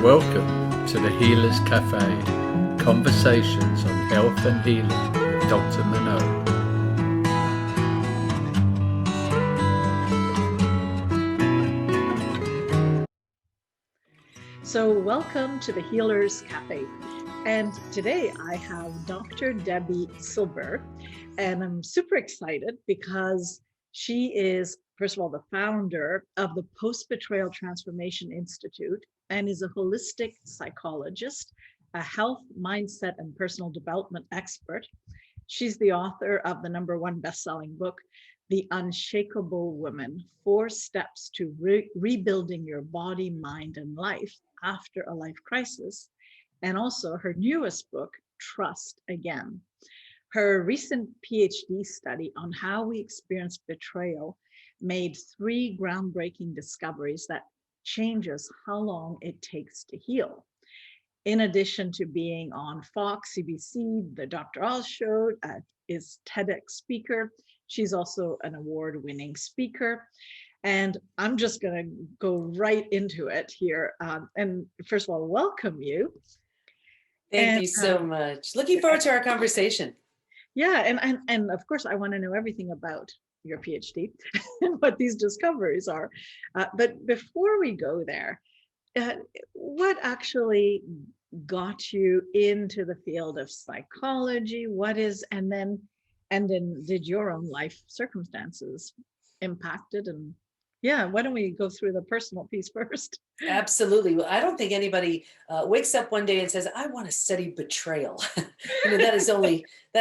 Welcome to the Healers Café, conversations on health and healing with Dr. Manon. So welcome to the Healers Café. And today I have Dr. Debi Silber, and I'm super excited because she is, first of all, the founder of the Betrayal Transformation Institute and is a holistic psychologist, a health, mindset, and personal development expert. She's the author of the #1 best-selling book, The Unshakable Woman: 4 Steps to Rebuilding Your Body, Mind, and Life After a Life Crisis, and also her newest book, Trust Again. Her recent PhD study on how we experience betrayal made 3 groundbreaking discoveries that changes how long it takes to heal. In addition to being on Fox, CBC, the Dr. Oz Show, is TEDx speaker. She's also an award-winning speaker. And I'm just going to go right into it here. And first of all, welcome you. Thank you so much. Looking forward to our conversation. Yeah, and of course, I want to know everything about your PhD and what these discoveries are. But before we go there, what actually got you into the field of psychology? And then did your own life circumstances impact it? And yeah, why don't we go through the personal piece first? Absolutely. Well, I don't think anybody wakes up one day and says, "I want to study betrayal." That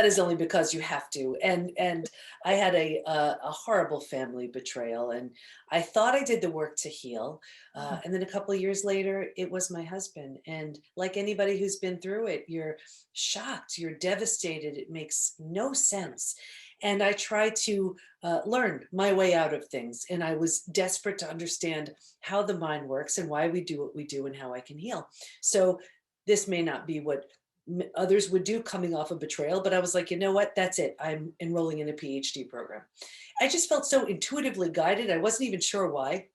is only because you have to. And I had a horrible family betrayal, and I thought I did the work to heal. And then a couple of years later, it was my husband. And like anybody who's been through it, you're shocked, you're devastated. It makes no sense. And I tried to learn my way out of things. And I was desperate to understand how the mind works and why we do what we do and how I can heal. So this may not be what others would do coming off of betrayal, but I was like, you know what? That's it. I'm enrolling in a PhD program. I just felt so intuitively guided. I wasn't even sure why.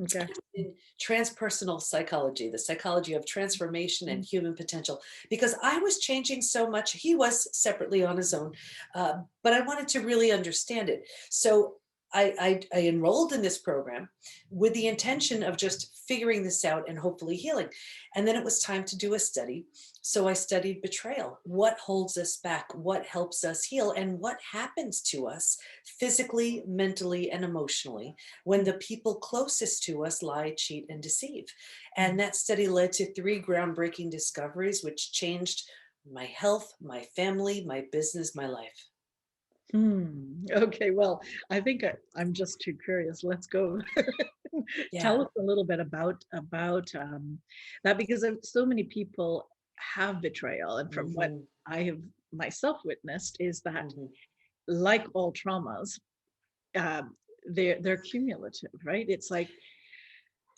Okay. In transpersonal psychology, the psychology of transformation and human potential, because I was changing so much. He was separately on his own, but I wanted to really understand it. So I enrolled in this program with the intention of just figuring this out and hopefully healing. And then it was time to do a study. So I studied betrayal. What holds us back? What helps us heal? And what happens to us physically, mentally, and emotionally when the people closest to us lie, cheat, and deceive? And that study led to 3 groundbreaking discoveries, which changed my health, my family, my business, my life. Okay, well, I think I'm just too curious. Let's go. Tell us a little bit about that, because so many people have betrayal, and from what I have myself witnessed is that, like all traumas, they're cumulative, right? It's like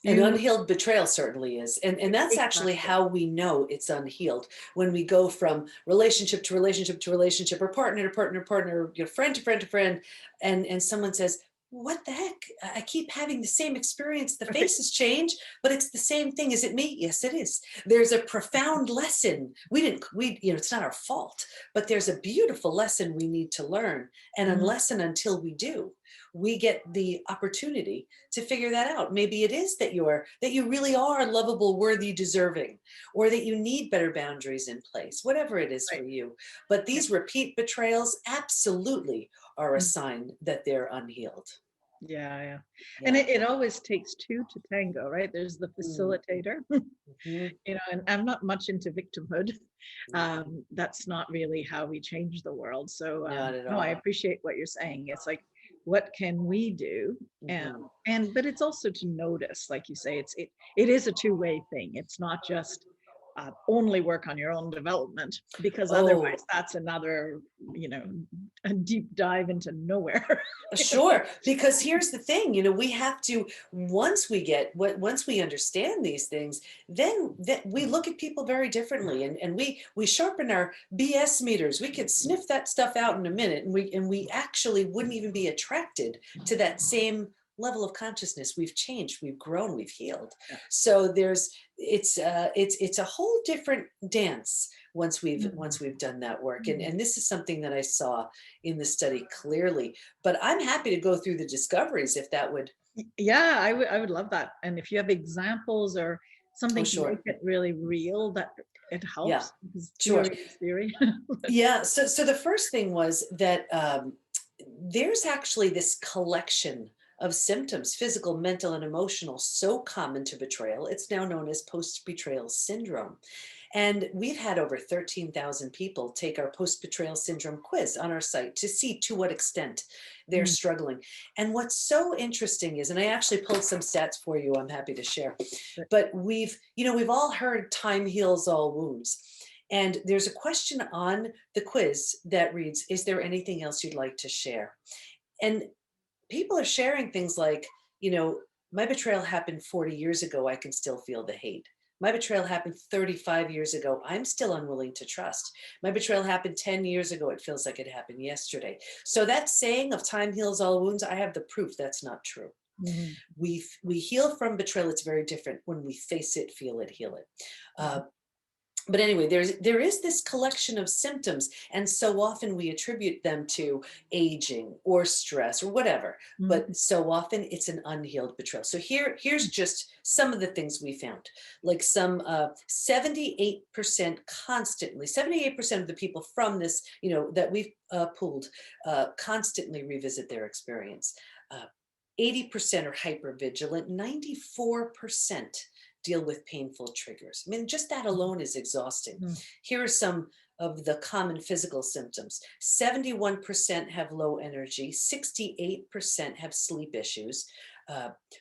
An unhealed betrayal certainly is. And that's actually how we know it's unhealed. When we go from relationship to relationship to relationship, or partner to partner to partner, friend to friend to friend, and someone says, "What the heck? I keep having the same experience. The faces change, but it's the same thing. Is it me?" Yes, it is. There's a profound lesson. It's not our fault, but there's a beautiful lesson we need to learn. And unless and until we do, we get the opportunity to figure that out. Maybe it is that you really are lovable, worthy, deserving, or that you need better boundaries in place, whatever it is for you. But these repeat betrayals absolutely are a sign that they're unhealed. Yeah. And it always takes 2 to tango, right? There's the facilitator, and I'm not much into victimhood. That's not really how we change the world. So Not at no, all. I appreciate what you're saying. It's like, what can we do? But it's also to notice, like you say, it is a 2-way thing. It's not just only work on your own development, because otherwise that's another, a deep dive into nowhere. Sure, because here's the thing, we have to, once we understand these things, then we look at people very differently, and we sharpen our BS meters. We could sniff that stuff out in a minute, and we actually wouldn't even be attracted to that same level of consciousness. We've changed, we've grown, we've healed. Yeah. So it's a whole different dance once Mm. we've done that work. Mm. And this is something that I saw in the study clearly. But I'm happy to go through the discoveries if that would. Yeah, I would love that. And if you have examples or Oh, something to make sure. it really real, that it Yeah, helps, because sure. theory is theory. Yeah. So the first thing was that there's actually this collection of symptoms, physical, mental, and emotional, so common to betrayal. It's now known as post-betrayal syndrome. And we've had over 13,000 people take our post-betrayal syndrome quiz on our site to see to what extent they're Mm. struggling. And what's so interesting is, and I actually pulled some stats for you, I'm happy to share, but we've all heard time heals all wounds. And there's a question on the quiz that reads, is there anything else you'd like to share? And people are sharing things like, my betrayal happened 40 years ago. I can still feel the hate. My betrayal happened 35 years ago. I'm still unwilling to trust. My betrayal happened 10 years ago. It feels like it happened yesterday. So that saying of time heals all wounds, I have the proof that's not true. Mhm. We heal from betrayal. It's very different when we face it, feel it, heal it. But anyway, there is this collection of symptoms, and so often we attribute them to aging or stress or whatever. Mhm. But so often it's an unhealed betrayal. So here's just some of the things we found. Like 78% constantly, 78% of the people from this, that we've pooled, constantly revisit their experience. 80% are hypervigilant. 94% deal with painful triggers. I mean, just that alone is exhausting. Mhm. Here are some of the common physical symptoms. 71% have low energy, 68% have sleep issues,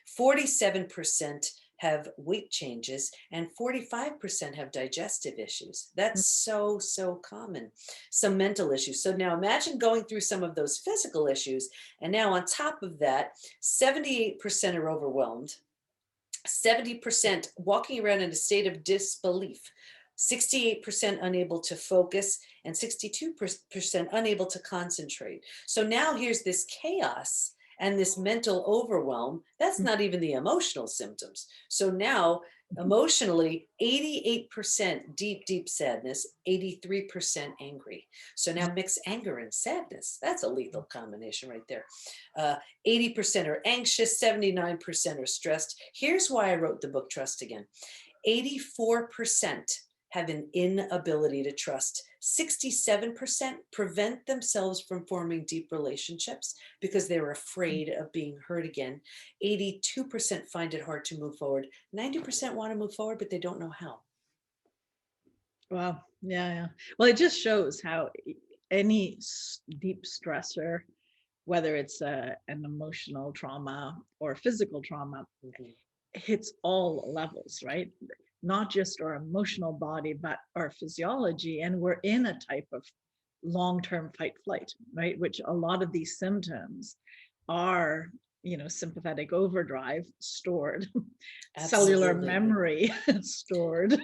47% have weight changes, and 45% have digestive issues. That's so common. Some mental issues. So now imagine going through some of those physical issues, and now on top of that, 78% are overwhelmed, 70% walking around in a state of disbelief, 68% unable to focus, and 62% unable to concentrate. So now here's this chaos and this mental overwhelm. That's not even the emotional symptoms. So now emotionally, 88% deep sadness, 83% angry. So now mix anger and sadness. That's a lethal combination right there. 80% are anxious, 79% are stressed. Here's why I wrote the book Trust Again. 84% have an inability to trust. 67% prevent themselves from forming deep relationships because they're afraid of being hurt again. 82% find it hard to move forward. 90% want to move forward, but they don't know how. Wow. Yeah. Well, it just shows how any deep stressor, whether it's an emotional trauma or physical trauma, hits all levels, right? Not just our emotional body, but our physiology. And we're in a type of long-term fight flight, right? Which a lot of these symptoms are, sympathetic overdrive stored, cellular Absolutely. memory stored.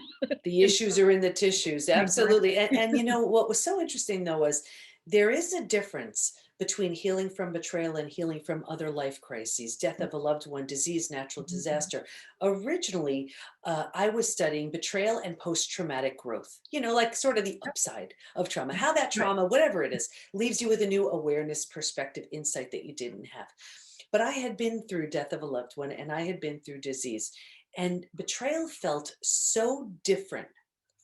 The issues are in the tissues. Absolutely. Exactly. And what was so interesting though was there is a difference between healing from betrayal and healing from other life crises, death of a loved one, disease, natural disaster. Originally, I was studying betrayal and post-traumatic growth, like sort of the upside of trauma, how that Right. trauma, whatever it is, leaves you with a new awareness, perspective, insight that you didn't have. But I had been through death of a loved one and I had been through disease, and betrayal felt so different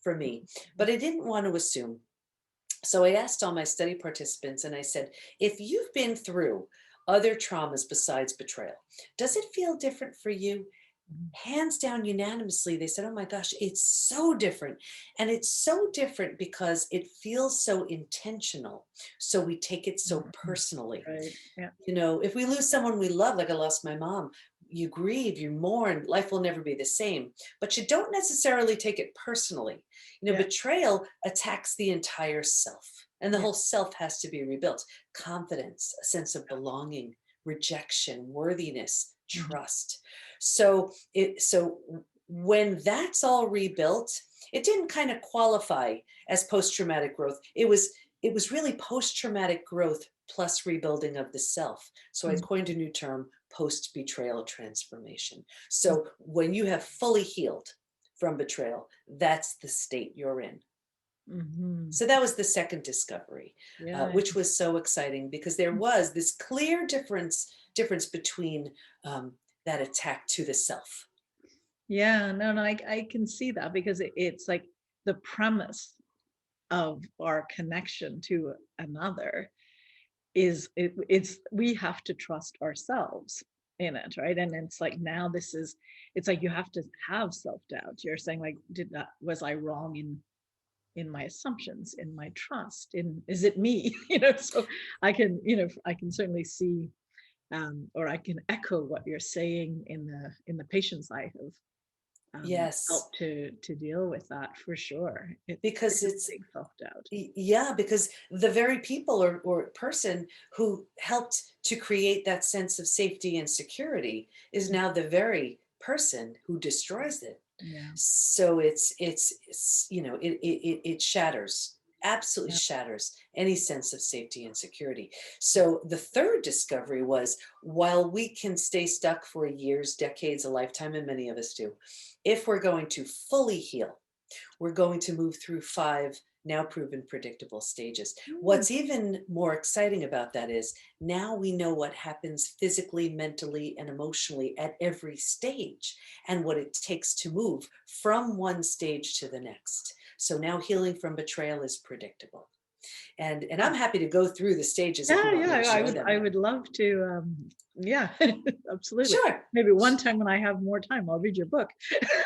for me, but I didn't want to assume. So I asked all my study participants and I said, if you've been through other traumas besides betrayal, does it feel different for you? Hands down, unanimously, they said, oh my gosh, it's so different. And it's so different because it feels so intentional. So we take it so personally. Right. Yeah. If we lose someone we love, like I lost my mom, you grieve, you mourn, life will never be the same, but you don't necessarily take it personally. Yeah. Betrayal attacks the entire self, and the Yeah. whole self has to be rebuilt. Confidence, a sense of belonging, rejection, worthiness, trust. So when that's all rebuilt, it didn't kind of qualify as post-traumatic growth. It was really post-traumatic growth plus rebuilding of the self. So I coined a new term, post-betrayal transformation. So when you have fully healed from betrayal, that's the state you're in. Mm-hmm. So that was the second discovery, Yeah. which was so exciting because there was this clear difference between that attack to the self. Yeah, no, I can see that because it's like the premise of our connection to another is it's we have to trust ourselves in it, right? And it's like now it's like you have to have self-doubt. You're saying like, was I wrong in my assumptions, in my trust, is it me? So I can certainly see or I can echo what you're saying in the patients I have Yes, help to deal with that for sure. because It's it's big self-doubt. yeah, because the very people or person who helped to create that sense of safety and security is now the very person who destroys it. Yeah. So it's it shatters, absolutely Yeah. shatters any sense of safety and security. So the third discovery was, while we can stay stuck for years, decades, a lifetime, and many of us do, if we're going to fully heal, we're going to move through 5 now proven predictable stages. What's even more exciting about that is now we know what happens physically, mentally, and emotionally at every stage and what it takes to move from one stage to the next. So now healing from betrayal is predictable. And I'm happy to go through the stages if you want me to Yeah, share them. I would love to. Yeah, absolutely. Sure. Maybe one time when I have more time, I'll read your book.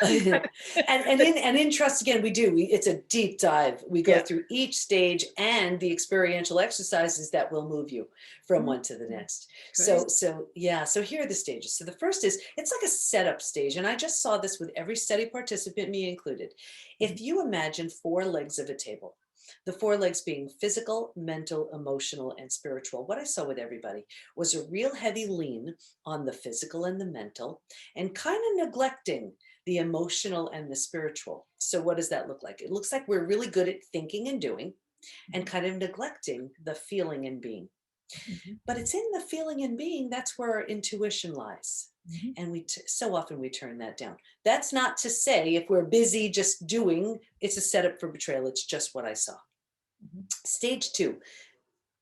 and in trust, again, it's a deep dive. We go Yeah. through each stage and the experiential exercises that will move you from one to the Mm, next. great. So here are the stages. So the first is, it's like a setup stage, and I just saw this with every study participant, me included. If you imagine 4 legs of a table, the 4 legs being physical, mental, emotional, and spiritual, what I saw with everybody was a real heavy lean on the physical and the mental, and kind of neglecting the emotional and the spiritual. So what does that look like? It looks like we're really good at thinking and doing and kind of neglecting the feeling and being. Mhm, But it's in the feeling and being, that's where our intuition lies. mhm, And so often we turn that down. That's not to say if we're busy just doing, it's a setup for betrayal. It's just what I saw. mhm, Stage 2,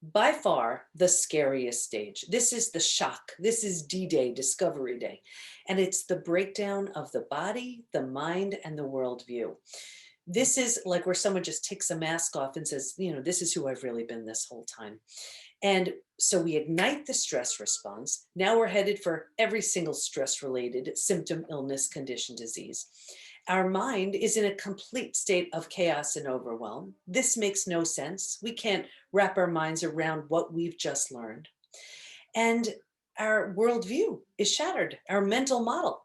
by far the scariest stage. This is the shock. This is D-Day, Discovery Day. And it's the breakdown of the body, the mind, and the worldview. This is like where someone just takes a mask off and says, this is who I've really been this whole time. And so we ignite the stress response. Now we're headed for every single stress-related symptom, illness, condition, disease. Our mind is in a complete state of chaos and overwhelm. This makes no sense. We can't wrap our minds around what we've just learned. And our worldview is shattered, our mental model.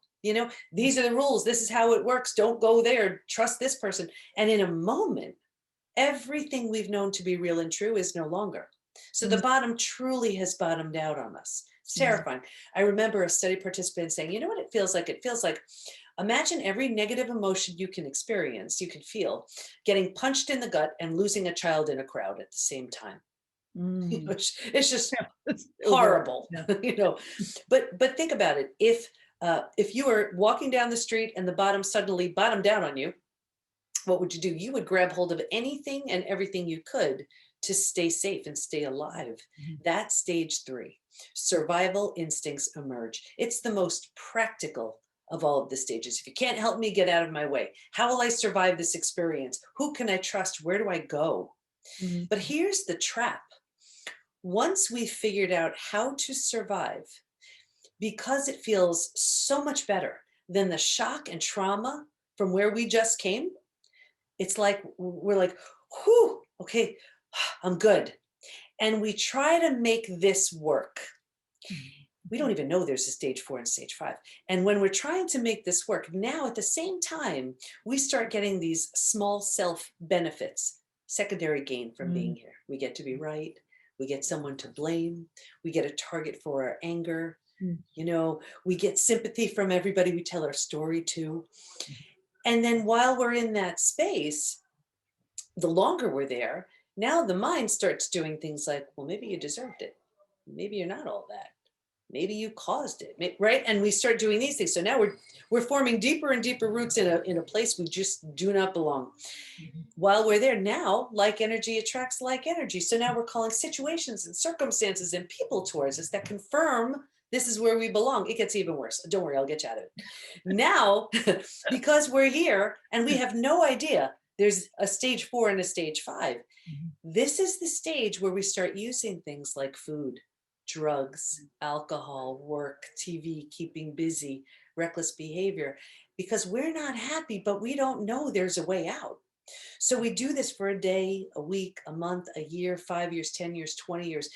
These are the rules. This is how it works. Don't go there. Trust this person. And in a moment, everything we've known to be real and true is no longer. So the mhm, bottom truly has bottomed out on us. It's mhm, terrifying. I remember a study participant saying, you know what it feels like? It feels like, imagine every negative emotion you can experience, you can feel, getting punched in the gut and losing a child in a crowd at the same time. mm. It's just Yeah, it's horrible, yeah. But think about it. If you were walking down the street and the bottom suddenly bottomed out on you, what would you do? You would grab hold of anything and everything you could to stay safe and stay alive. Mhm, That's stage 3. Survival instincts emerge. It's the most practical of all of the stages. If you can't help me, get out of my way. How will I survive this experience? Who can I trust? Where do I go? mhm, But here's the trap. Once we've figured out how to survive, because it feels so much better than the shock and trauma from where we just came, it's like we're like, whew, okay, I'm good. And we try to make this work. We don't even know there's a stage 4 and stage 5. And when we're trying to make this work, now at the same time, we start getting these small self benefits, secondary gain from being mhm, here. We get to be right. We get someone to blame. We get a target for our anger. mhm, We get sympathy from everybody we tell our story to. And then while we're in that space, the longer we're there, now the mind starts doing things like, well, maybe you deserved it. Maybe you're not all that. Maybe you caused it, right? And we start doing these things. So now we're forming deeper and deeper roots in a place we just do not belong. While we're there now, like energy attracts like energy. So now we're calling situations and circumstances and people towards us that confirm this is where we belong. It gets even worse. Don't worry, I'll get you out of it. Now, because we're here and we have no idea, there's a stage 4 and a stage 5. This is the stage where we start using things like food, drugs, alcohol, work, TV, keeping busy, reckless behavior, because we're not happy, but we don't know there's a way out. So we do this for a day, a week, a month, a year, 5 years, 10 years, 20 years.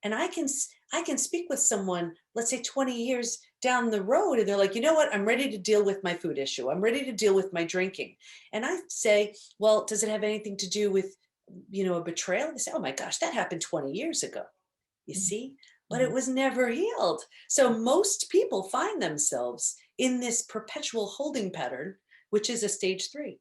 And I can speak with someone, let's say 20 years down the road, and they're like, you know what, I'm ready to deal with my food issue. I'm ready to deal with my drinking. And I say, well, does it have anything to do with, a betrayal? They say, oh my gosh, that happened 20 years ago. You see, but it was never healed. So most people find themselves in this perpetual holding pattern, which is a stage 3.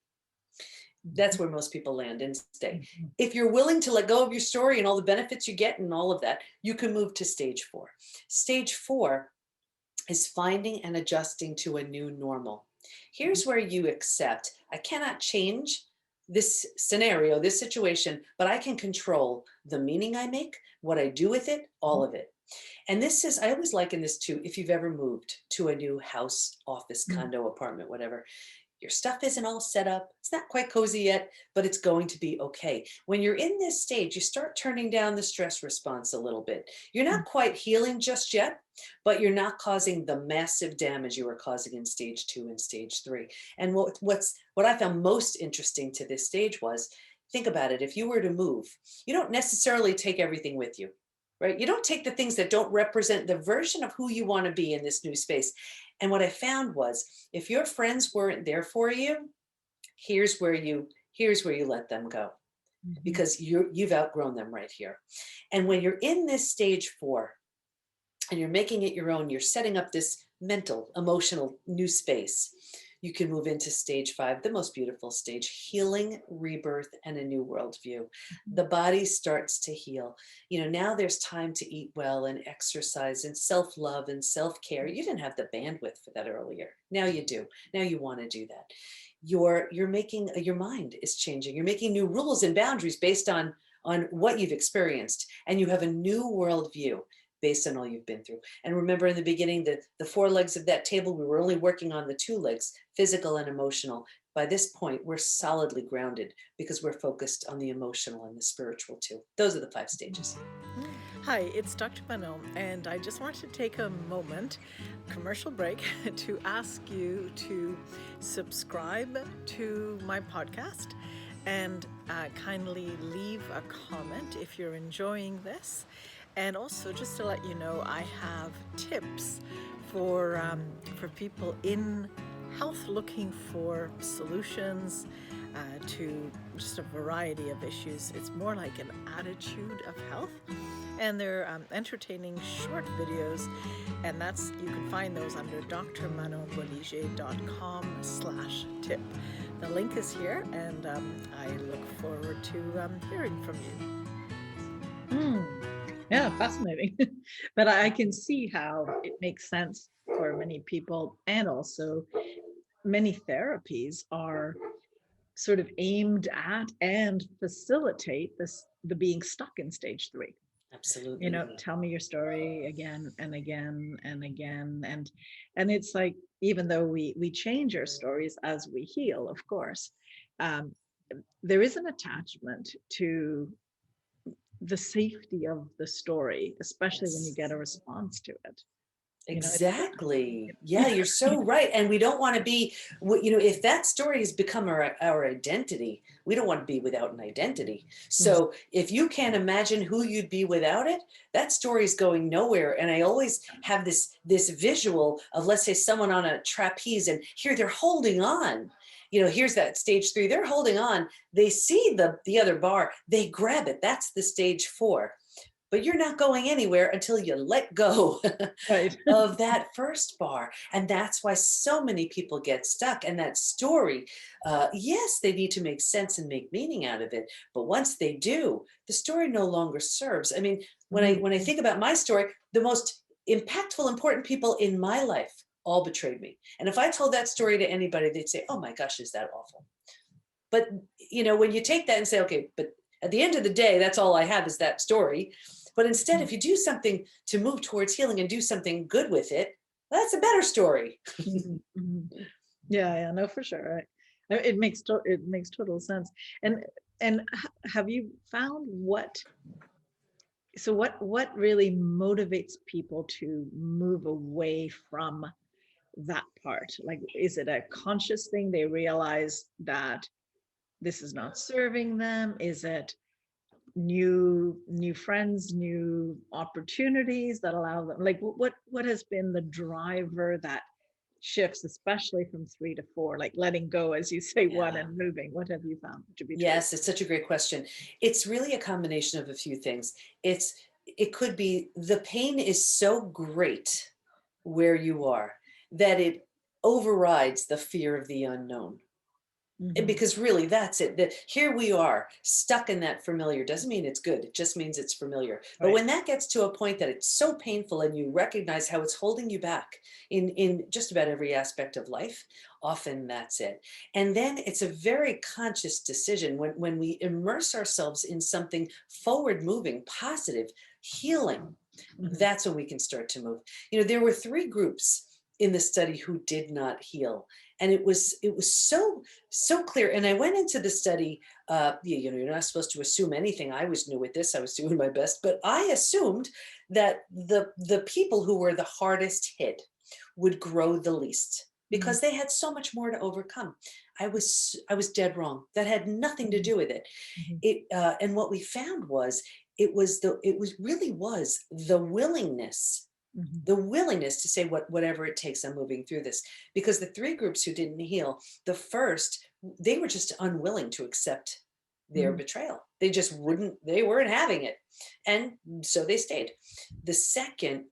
That's where most people land and stay. If you're willing to let go of your story and all the benefits you get and all of that, you can move to stage 4. Stage 4 is finding and adjusting to a new normal. Here's where you accept, I cannot change this scenario, this situation, but I can control the meaning I make, what I do with it, all of it. And this is, I always liken this to if you've ever moved to a new house, office, condo, apartment, whatever. Your stuff isn't all set up. It's not quite cozy yet, but it's going to be okay. When you're in this stage, you start turning down the stress response a little bit. You're not quite healing just yet, but you're not causing the massive damage you were causing in stage 2 and stage 3. And what I found most interesting to this stage was, think about it. If you were to move, you don't necessarily take everything with you, right? You don't take the things that don't represent the version of who you want to be in this new space. And what I found was, if your friends weren't there for you, here's where you let them go, because you've outgrown them right here. And when you're in this stage 4 and you're making it your own, you're setting up this mental, emotional new space, you can move into stage 5, the most beautiful stage, healing, rebirth, and a new worldview. The body starts to heal. Now there's time to eat well and exercise and self-love and self-care. You didn't have the bandwidth for that earlier. Now you do. Now you want to do that. You're making, your mind is changing. You're making new rules and boundaries based on what you've experienced. And you have a new worldview based on all you've been through. And remember, in the beginning, the 4 legs of that table, we were only working on the 2 legs, physical and emotional. By this point, we're solidly grounded because we're focused on the emotional and the spiritual too. Those are the 5 stages. Hi, it's Dr. Manon, and I just wanted to take a moment, commercial break, to ask you to subscribe to my podcast and kindly leave a comment if you're enjoying this. And also, just to let you know, I have tips for people in health looking for solutions to just a variety of issues. It's more like an attitude of health, and they're entertaining short videos, and you can find those under drmanonbolliger.com/tip. The link is here, and I look forward to hearing from you. Yeah, fascinating. But I can see how it makes sense for many people, and also many therapies are sort of aimed at and facilitate the being stuck in stage 3. Absolutely. Tell me your story again and again and again, and it's like, even though we change our stories as we heal, of course, there is an attachment to the safety of the story, especially when you get a response to it. Exactly. Yeah, you're so right. And we don't want to be, if that story has become our identity, we don't want to be without an identity. So if you can't imagine who you'd be without it, that story is going nowhere. And I always have this visual of, let's say, someone on a trapeze, and here they're holding on. Here's that stage 3, they're holding on. They see the other bar, they grab it. That's the stage 4. But you're not going anywhere until you let go of that first bar. And that's why so many people get stuck. And that story, yes, they need to make sense and make meaning out of it. But once they do, the story no longer serves. I mean, when I think about my story, the most impactful, important people in my life all betrayed me. And if I told that story to anybody, they'd say, oh my gosh, is that awful? But, when you take that and say, okay, but at the end of the day, that's all I have is that story. But instead, if you do something to move towards healing and do something good with it, that's a better story. Yeah, no, for sure. Right. It makes total sense. And have you found what really motivates people to move away from that part? Like, is it a conscious thing? They realize that this is not serving them? Is it new friends, new opportunities that allow them? Like, what has been the driver that shifts, especially from 3 to 4, like letting go, as you say, one, and moving? What have you found to be true? Yes, it's such a great question. It's really a combination of a few things. It could be the pain is so great where you are that it overrides the fear of the unknown. Because really, that's it. That here we are stuck in that familiar. Doesn't mean it's good. It just means it's familiar. But when that gets to a point that it's so painful and you recognize how it's holding you back in just about every aspect of life, often that's it. And then it's a very conscious decision when we immerse ourselves in something forward moving, positive, healing. That's when we can start to move. There were 3 groups in the study who did not heal. And it was so clear. And I went into the study, you're not supposed to assume anything. I was new at this. I was doing my best, but I assumed that the people who were the hardest hit would grow the least because they had so much more to overcome. I was dead wrong. That had nothing to do with it. And what we found was it was the willingness. The willingness to say whatever it takes, I'm moving through this. Because the 3 groups who didn't heal, the first, they were just unwilling to accept their betrayal. They just they weren't having it. And so they stayed. The second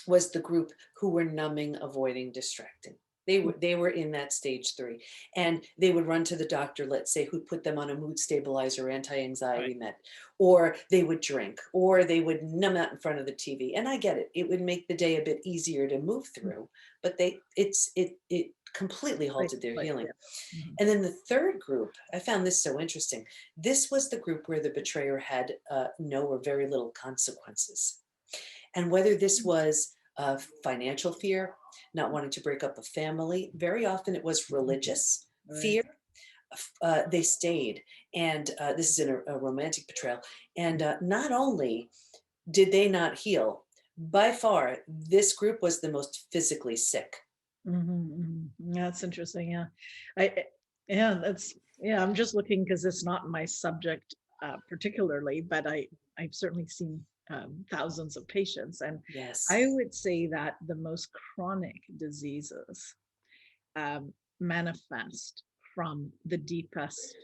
was the group who were numbing, avoiding, distracting. They were in that stage 3, and they would run to the doctor, let's say, who put them on a mood stabilizer, anti-anxiety med, or they would drink, or they would numb out in front of the TV. And I get it; it would make the day a bit easier to move through, but it completely halted their healing. And then the third group, I found this so interesting. This was the group where the betrayer had no or very little consequences, and whether this was financial fear, not wanting to break up a family. Very often it was religious fear. They stayed. And this is in a romantic betrayal. And not only did they not heal, by far, this group was the most physically sick. That's interesting. I'm just looking because it's not my subject particularly, but I've certainly seen thousands of patients. And I would say that the most chronic diseases manifest from the deepest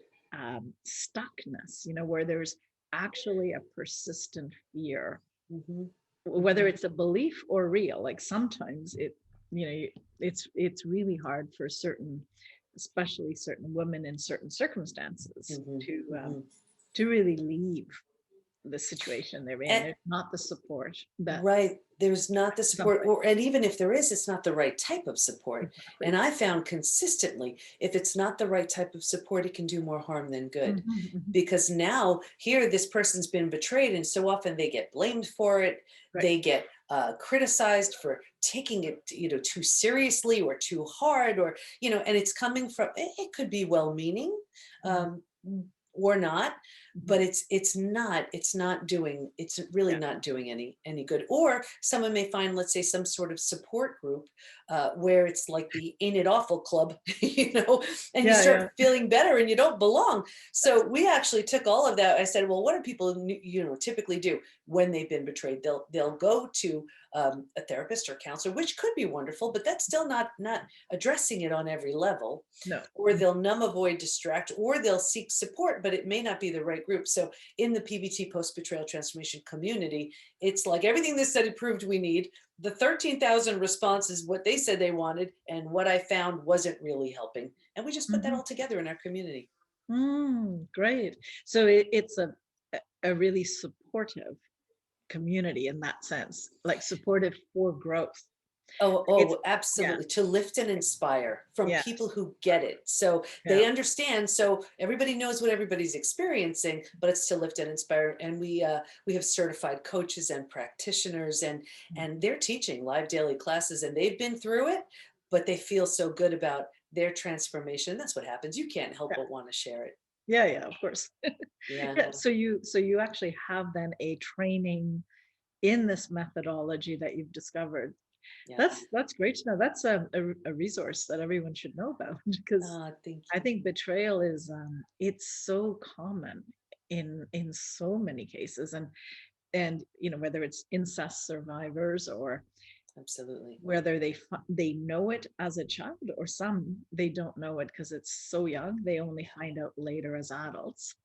stuckness, where there's actually a persistent fear, whether it's a belief or real. Like sometimes it's really hard for especially certain women in certain circumstances to really leave the situation they're in. There's not the support there's not the support, and even if there is, it's not the right type of support. Exactly. And I found consistently, if it's not the right type of support, it can do more harm than good. Because now here this person's been betrayed, and so often they get blamed for it. They get criticized for taking it too seriously or too hard, or and it's coming from, it could be well-meaning or not, but it's really not doing any good. Or someone may find, let's say, some sort of support group where it's like the Ain't It Awful Club, and you start feeling better and you don't belong. So we actually took all of that. I said, well, what do people typically do when they've been betrayed? They'll go to a therapist or counselor, which could be wonderful, but that's still not addressing it on every level. No. Or they'll numb, avoid, distract, or they'll seek support, but it may not be the right group. So in the PBT, post-betrayal transformation community, it's like everything this study proved we need. The 13,000 responses, what they said they wanted, and what I found wasn't really helping. And we just put that all together in our community. Great. So it's a really supportive community in that sense, like supportive for growth. Oh, It's yeah, absolutely. To lift and inspire from yeah, people who get it. So yeah. they understand. So everybody knows what everybody's experiencing, but it's to lift and inspire. And we have certified coaches and practitioners, and they're teaching live daily classes, and they've been through it, but they feel so good about their transformation. That's what happens. You can't help Yeah, but want to share it. yeah, yeah, of course. Yeah, Yeah. so you actually have then a training in this methodology that you've discovered. Yeah. That's great to know. That's a resource that everyone should know about because Thank I you. think betrayal is it's so common in so many cases, and whether it's incest survivors or Absolutely. whether they know it as a child, or some they don't know it because it's so young, they only find out later as adults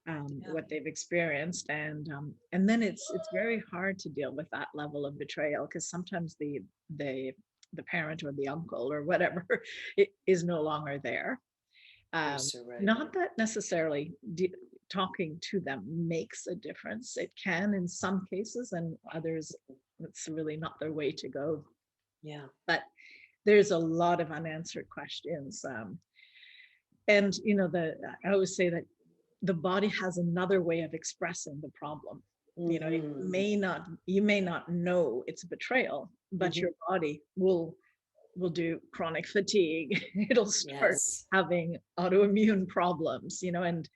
Yeah. Yeah. what they've experienced, and then it's very hard to deal with that level of betrayal because sometimes the the parent or the uncle or whatever it is no longer there. You're um, so right. Not that necessarily talking to them makes a difference. It can in some cases, and others it's really not their way to go. Yeah. But there's a lot of unanswered questions, and I always say that the body has another way of expressing the problem. It Hmm. you may not know it's betrayal, but Hmm. your body will do chronic fatigue. It'll start Yes. having autoimmune problems, and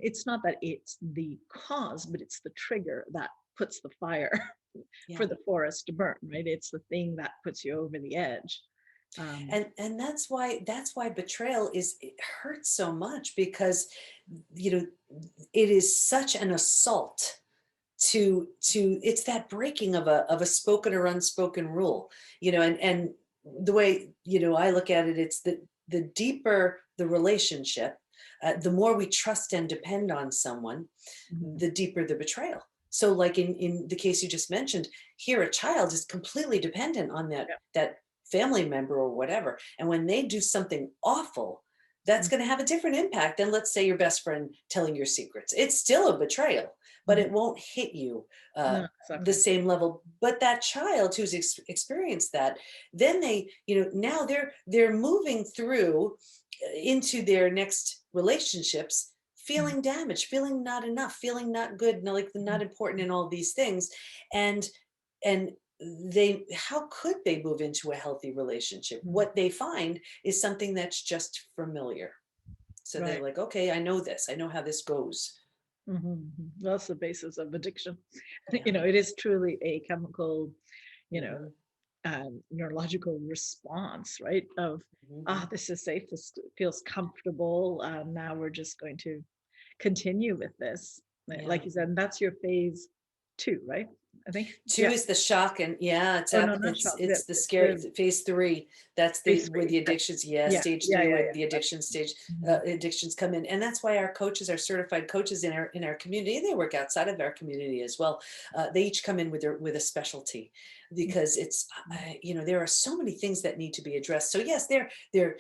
it's not that it's the cause, but it's the trigger that puts the fire for Yeah. the forest to burn, right? It's the thing that puts you over the edge. And that's why betrayal it hurts so much, because you know it is such an assault to it's that breaking of a spoken or unspoken rule, and the way I look at it, it's the deeper the relationship, the more we trust and depend on someone, Mhm. the deeper the betrayal. So like in the case you just mentioned, here a child is completely dependent on Yeah. that family member or whatever, and when they do something awful, that's Mhm. going to have a different impact than, let's say, your best friend telling your secrets. It's still a betrayal, but Mhm. it won't hit you No, the exactly. same level. But that child who's experienced that, then they, now they're moving through into their next relationships, Mhm. feeling damaged, feeling not enough, feeling not good, no, like not important in all these things. And and how could they move into a healthy relationship? Mhm. What they find is something that's just familiar. So they're Right. like, okay, I know this, I know how this goes. Mhm. That's the basis of addiction. Yeah. It is truly a chemical, you know, Hmm. neurological response, right? Of Hmm. this is safe, this feels comfortable. Now we're just going to continue with this, Yeah. like you said. And that's your phase 2, right? I think. Two Yeah. is the shock, and yeah, Oh no, not it's shop. it's the scary The phase three. That's the phase where 3. the Okay. addictions, yeah, Yeah. stage Yeah. three, Yeah. where Yeah. the addiction stage Mhm. addictions come in, and that's why our coaches are certified coaches in our community, and they work outside of our community as well. They each come in with a specialty, because it's there are so many things that need to be addressed. So yes, they're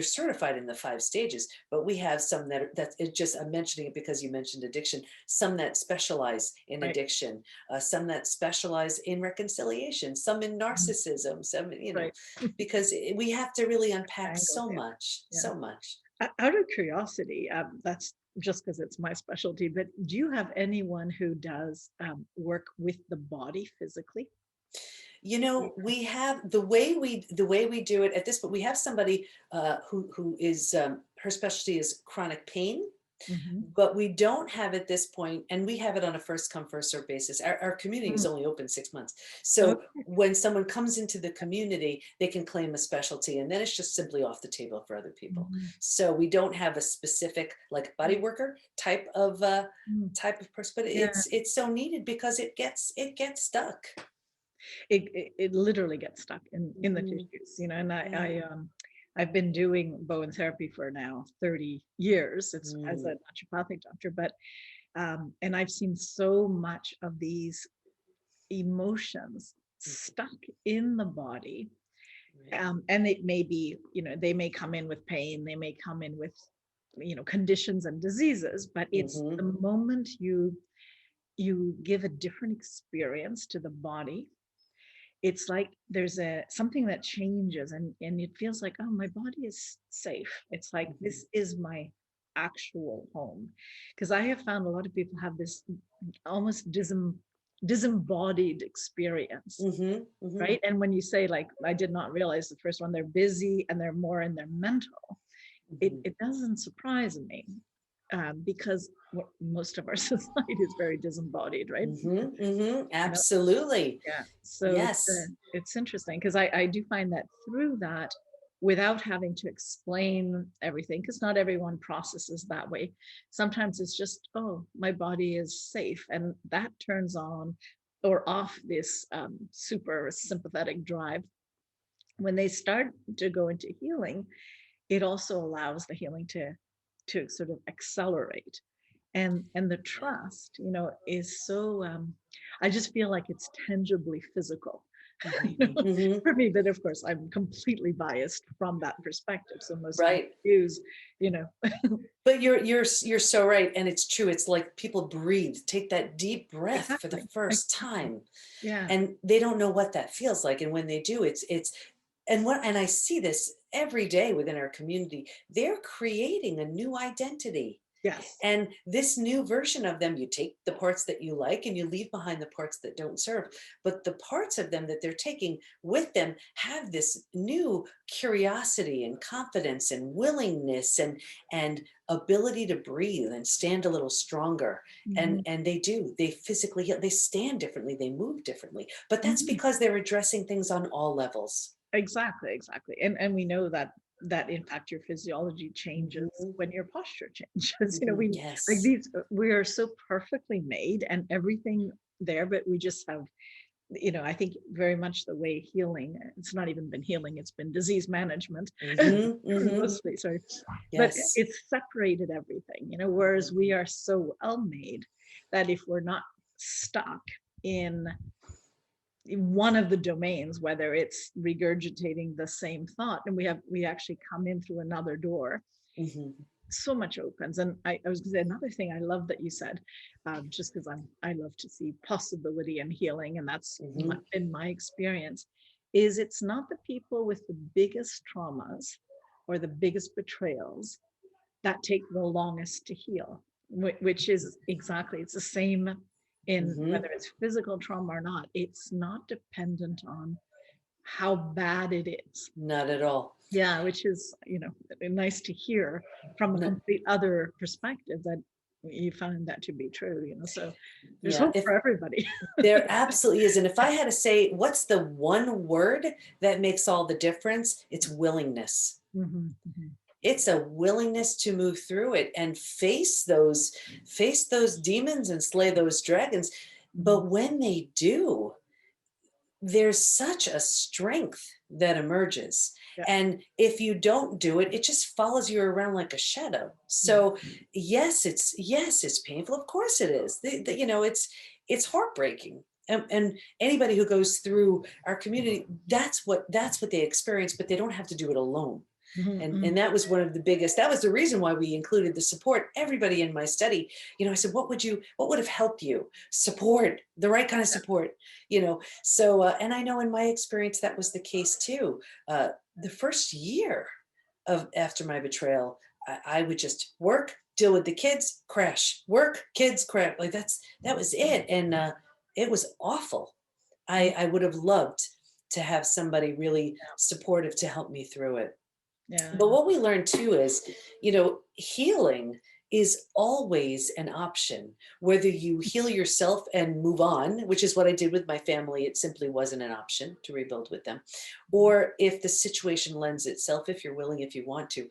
certified in the 5 stages, but we have some that it just, I'm mentioning it because you mentioned addiction. Some that specialize in Right. addiction, some that specialize in reconciliation, some in Mhm. narcissism, some, Right. because we have to really unpack Angles. so Yeah. much, Yeah. so much. Out of curiosity, that's just because it's my specialty, but do you have anyone who does work with the body physically? We have the way we do it at this, but we have somebody who is her specialty is chronic pain, Mhm. but we don't have at this point, and we have it on a first come first serve basis. Our community Mm. is only open 6 months, Okay. so when someone comes into the community, they can claim a specialty, and then it's just simply off the table for other people. Mhm. So we don't have a specific, like, body worker Mm. type of person, but Yeah, it's so needed because it gets stuck. it literally gets stuck in the Mhm. tissues, and Yeah. I've been doing Bowen therapy for now 30 years. It's as Mm. a naturopathic doctor, but and I've seen so much of these emotions stuck in the body. Right. And it may be, they may come in with pain, they may come in with, conditions and diseases, but it's Mhm. the moment you you give a different experience to the body. It's like there's something that changes, and it feels like, oh, my body is safe. It's like, this is my actual home. Because I have found a lot of people have this almost disembodied experience, right? And when you say, like, I did not realize the first one, they're busy and they're more in their mental, it doesn't surprise me, because most of our society is very disembodied, right? Absolutely. Yeah. So Yes. it's interesting, because I do find that through that, without having to explain everything, because not everyone processes that way. Sometimes it's just, oh, my body is safe, and that turns on or off this super sympathetic drive. When they start to go into healing, it also allows the healing to sort of accelerate. And the trust, is so, I just feel like it's tangibly physical, for me. But of course, I'm completely biased from that perspective, so most of my views, But you're so right, and it's true. It's like people breathe, take that deep breath for the first time, Yeah. and they don't know what that feels like. And when they do, it's and I see this every day within our community. They're creating a new identity. Yes. And this new version of them, you take the parts that you like and you leave behind the parts that don't serve. But the parts of them that they're taking with them have this new curiosity and confidence and willingness and ability to breathe and stand a little stronger. And they physically heal, they stand differently, they move differently. But that's because they're addressing things on all levels. Exactly. And we know that in fact your physiology changes when your posture changes. Like we are so perfectly made and everything there, but we just have, I think very much the way healing, it's not even been healing, it's been disease management, mostly, sorry. But it's separated everything, whereas we are so well made that if we're not stuck in one of the domains, whether it's regurgitating the same thought, and we actually come in through another door, so much opens. And I was going to say another thing I love that you said, just because I love to see possibility and healing, and that's been my experience, is it's not the people with the biggest traumas or the biggest betrayals that take the longest to heal, which is exactly, it's the same in whether it's physical trauma or not. It's not dependent on how bad it is. Not at all. Yeah, which is, nice to hear from a complete other perspective, that you found that to be true, so there's hope for everybody. There absolutely is. And if I had to say, what's the one word that makes all the difference? It's willingness. It's a willingness to move through it and face those demons and slay those dragons. But when they do, there's such a strength that emerges. And if you don't do it, it just follows you around like a shadow. So yes, it's painful. Of course it is. It's heartbreaking. And anybody who goes through our community, that's what they experience, but they don't have to do it alone. And that was one of the biggest, that was the reason why we included the support. Everybody in my study, I said, what would have helped you? Support, the right kind of support, So, and I know in my experience, that was the case too. The first year after my betrayal, I would just work, deal with the kids, crash, work, kids, crash. Like that was it. And it was awful. I would have loved to have somebody really supportive to help me through it. But what we learned too is, healing is always an option. Whether you heal yourself and move on, which is what I did with my family, it simply wasn't an option to rebuild with them. Or if the situation lends itself, if you're willing, if you want to,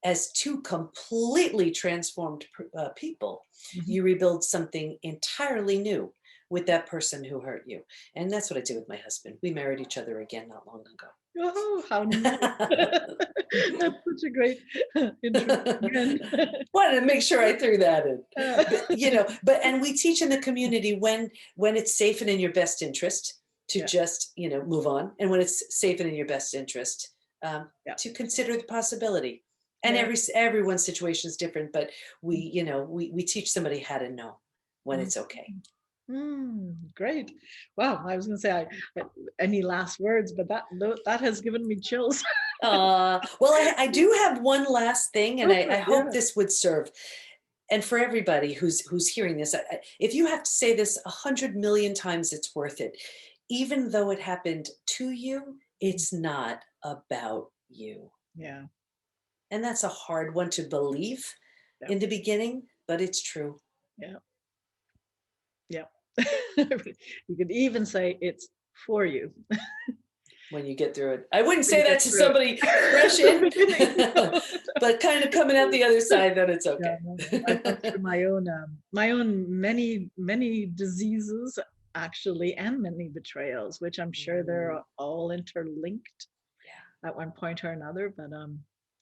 as two completely transformed people, you rebuild something entirely new with that person who hurt you. And that's what I did with my husband. We married each other again not long ago. Oh, how nice. That's such a great introduction. Wanted to make sure I threw that in. But and we teach in the community when it's safe and in your best interest to just, move on. And when it's safe and in your best interest, to consider the possibility. And everyone's situation is different, but we teach somebody how to know when it's okay. Great. Wow. I was going to say, any last words, but that has given me chills. Well, I do have one last thing, and I hope this would serve. And for everybody who's hearing this, if you have to say this 100 million times, it's worth it. Even though it happened to you, it's not about you. Yeah. And that's a hard one to believe in the beginning, but it's true. Yeah. Yeah. You could even say it's for you. When you get through it. I wouldn't say that to somebody fresh in, but kind of coming out the other side, then it's okay. Yeah, I've gone through my own many diseases, actually, and many betrayals, which I'm sure they're all interlinked at one point or another. But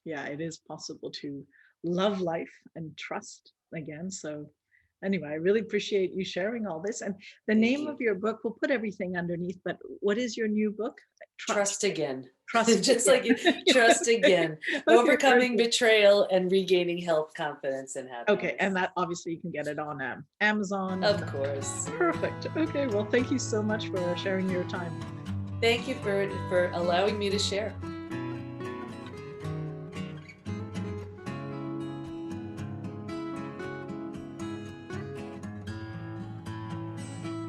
yeah, it is possible to love life and trust again. So anyway, I really appreciate you sharing all this. And the name of your book, we'll put everything underneath, but what is your new book? Trust Again. Trust Just again. like you, Trust Again. Overcoming betrayal and regaining health, confidence, and happiness. Okay, and that obviously you can get it on Amazon. Of course. Perfect. Okay, well, thank you so much for sharing your time. Thank you for allowing me to share.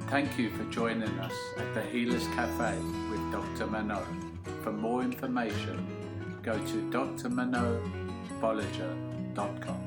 Thank you for joining us at the Healers Café with Dr. Manon. For more information, go to drmanonbolliger.com.